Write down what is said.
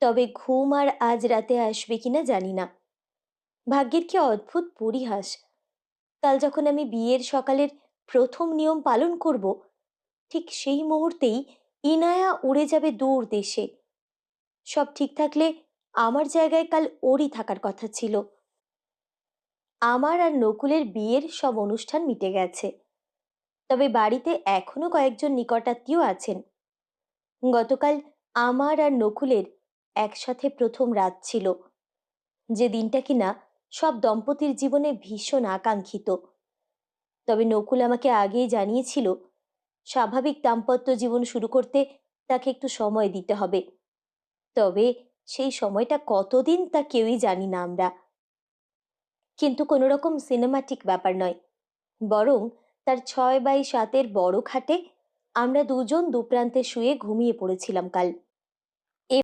তবে ঘুম আর আজ রাতে আসবে কিনা জানি না। ভাগ্যের কি অদ্ভুত পরিহাস! কাল যখন আমি বিয়ের সকালের প্রথম নিয়ম পালন করব, ঠিক সেই মুহূর্তেই ইনায়া উড়ে যাবে দূর দেশে। সব ঠিক থাকলে আমার জায়গায় কাল ওরই থাকার কথা ছিল। আমার আর নকুলের বিয়ের সব অনুষ্ঠান মিটে গেছে, তবে বাড়িতে এখনো কয়েকজন নিকটাত্মীয় আছেন। গতকাল আমার আর নকুলের একসাথে প্রথম রাত ছিল, যে দিনটা কিনা সব দম্পতির জীবনে ভীষণ আকাঙ্ক্ষিত। তবে নকুল আমাকে আগেই জানিয়েছিল স্বাভাবিক দাম্পত্য জীবন শুরু করতে তাকে একটু সময় দিতে হবে। তবে সেই সময়টা কতদিন তা কেউই জানি না আমরা। কিন্তু কোনো রকম সিনেমাটিক ব্যাপার নয়, বরং তার 6x7 বড় খাটে আমরা দুজন দুপ্রান্তে শুয়ে ঘুমিয়ে পড়েছিলাম কাল।